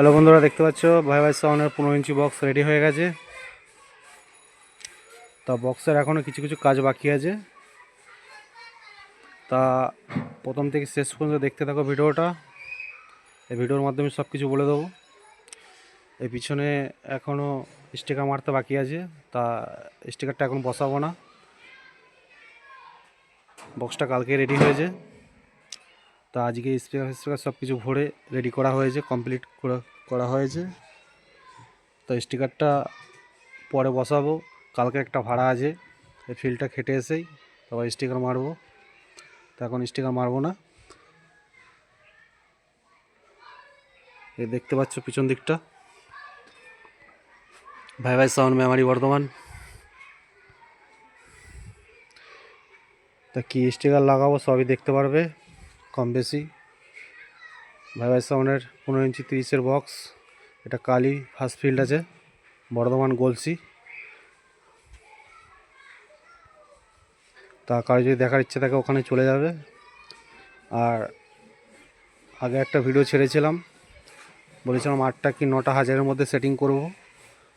Hello বন্ধুরা, দেখতে পাচ্ছ ভাই ভাই সাউন্ডের 15 ইঞ্চি বক্স রেডি হয়ে গেছে। তা বক্সের এখনও কিছু কিছু কাজ বাকি আছে। তা প্রথম থেকে শেষ পর্যন্ত দেখতে থাকো ভিডিওটা। এই ভিডিওর মাধ্যমে সব কিছু বলে দেবো। এই পিছনে এখনও স্টিকার মারতে বাকি আছে, তা স্টিকারটা এখন বসাবো না। বক্সটা কালকে রেডি হয়েছে, তা আজকে স্টিকার সব কিছু ভরে রেডি করা হয়েছে, কমপ্লিট করা হয়েছে। তো স্টিকারটা পরে বসাবো। কালকে একটা ভাড়া আছে, এই ফিল্ডটা খেটে এসেই তারপর স্টিকার মারবো। তো এখন স্টিকার মারবো না। এই দেখতে পাচ্ছ পিছন দিকটা ভাই ভাই সাউন্ড মেমারি বর্ধমান। তা কী স্টিকার লাগাবো সবই দেখতে পারবে কম বেশি। ভাই ভাই সাউন্ডের 15 ইঞ্চি 30-এর বক্স। এটা কালী ফার্স্ট ফিল্ড আছে, বর্ধমান গলসি। তা কারো যদি দেখার ইচ্ছে থাকে ওখানে চলে যাবে। আর আগে একটা ভিডিও ছেড়েছিলাম, বলেছিলাম 8টা কি 9টা হাজারের মধ্যে সেটিং করব।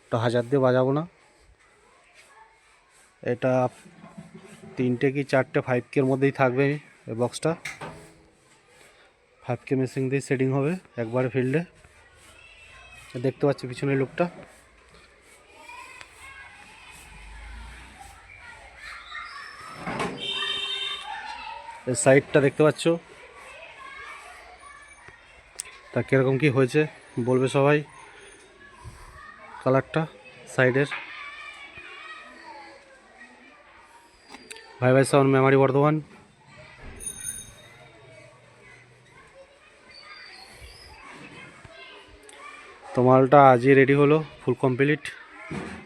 তো 1000 দিয়ে বাজাবো না, এটা 3টে কি 4টে 5K-র মধ্যেই থাকবে। এই বক্সটা 5K মেশিন দিয়ে সেটিং হবে একবারে ফিল্ডে। দেখতে পাচ্ছি পিছনের লুকটা। এই সাইডটা দেখতে পাচ্ছ। তা কীরকম কী হয়েছে বলবে সবাই। কালারটা সাইডের ভাই ভাই সাউন্ড মেমারি বর্ধমান। তো মালটা আজই রেডি হলো, ফুল কমপ্লিট।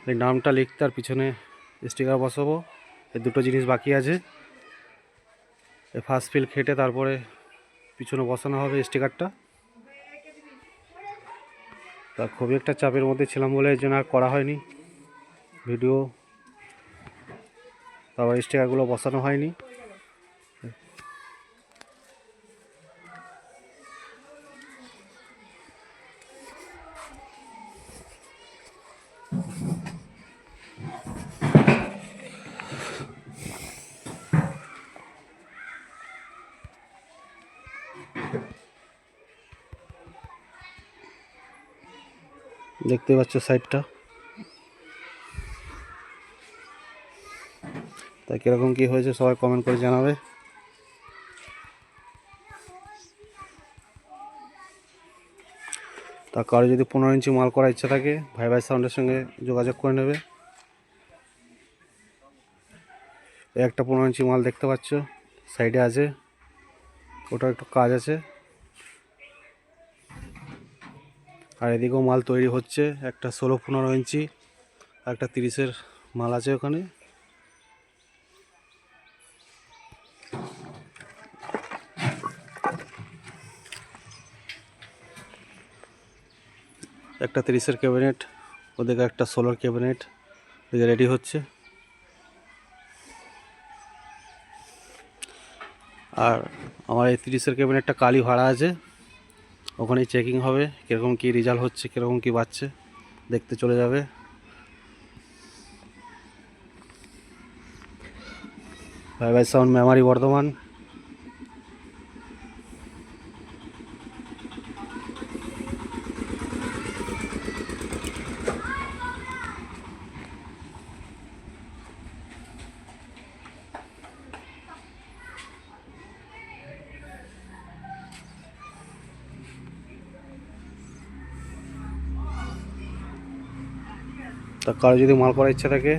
এই নামটা লিখতে আর পিছনে স্টিকার বসাবো, এই দুটো জিনিস বাকি আছে। এই ফার্স্ট ফিল খেটে তারপরে পিছনে বসানো হবে স্টিকারটা। তা খুবই একটা চাপের মধ্যে ছিলাম বলে এই জন্য আর করা হয়নি ভিডিও, তারপর স্টিকারগুলো বসানো হয়নি। দেখতে পাচ্ছ সাইডটা। তা কীরকম কী হয়েছে সবাই কমেন্ট করে জানাবে। তা কারো যদি 15 ইঞ্চি মাল করার ইচ্ছা থাকে ভাই ভাই সাউন্ডের সঙ্গে যোগাযোগ করে নেবে। একটা 15 ইঞ্চি মাল দেখতে পাচ্ছ সাইডে আছে, ওটা একটু কাজ আছে। আর এদিকেও মাল তৈরি হচ্ছে, একটা 16-15 ইঞ্চি আর একটা 30-এর মাল আছে ওখানে। একটা 30-এর ক্যাবিনেট, ওদিকে একটা 16-র ক্যাবিনেট ওদিকে রেডি হচ্ছে। আর আমার এই 30-এর ক্যাবিনেটটা কালই ভাড়া আছে, ওখানেই চেকিং হবে কীরকম কী রেজাল্ট হচ্ছে, কীরকম কী বাজছে দেখতে চলে যাবে। ভাই ভাই সাউন্ড মেমারি বর্ধমান। তা কারো যদি মাল করার ইচ্ছা থাকে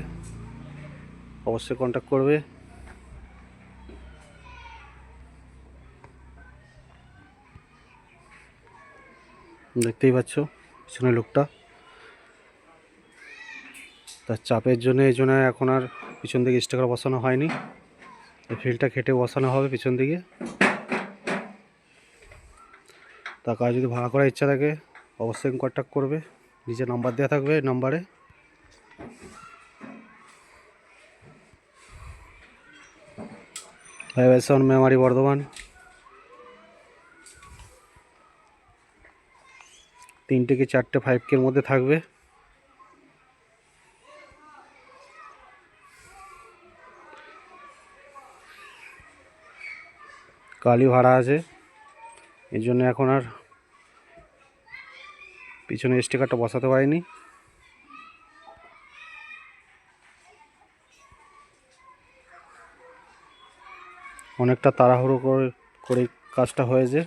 অবশ্যই কন্ট্যাক্ট করবে। দেখতেই পাচ্ছ পিছনের লুকটা। তার চাপের জন্য এই জন্য এখন আর পিছন দিকে স্টিকার বসানো হয়নি, এই ফিল্ডটা কেটে বসানো হবে পিছন দিকে। তা কারো যদি ভাড়া করার ইচ্ছা থাকে অবশ্যই কন্ট্যাক্ট করবে, নিচে নাম্বার দেওয়া থাকবে এই নাম্বারে। ভাই ভাই সাউন্ড মেমারি বর্ধমান। 3টে কি 4টে 5K এর মধ্যে থাকবে। কালি ভাড়া আছে, এই জন্য এখন আর পিছনে স্টিকারটা বসাতে পারিনি। অনেকটা তাড়াহুড়ো করে কাজটা হয়েছে।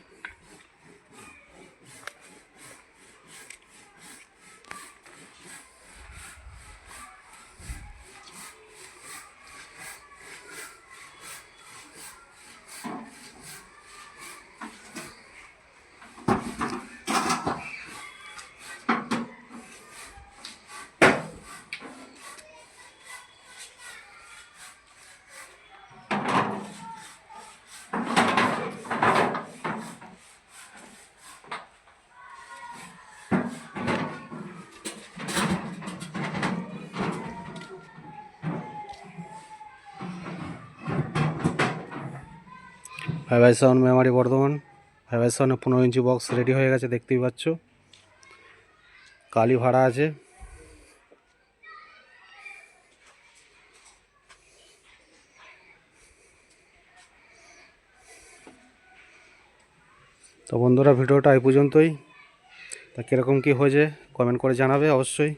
ফাইভ/7 মেমারি বর্ধমান, 5/7 15 ইঞ্চি বক্স রেডি হয়ে গেছে, দেখতেই পাচ্ছ। কালি ভাড়া আছে। তো বন্ধুরা, ভিডিওটা এই পর্যন্তই। তা কীরকম কী হয়েছে কমেন্ট করে জানাবে অবশ্যই।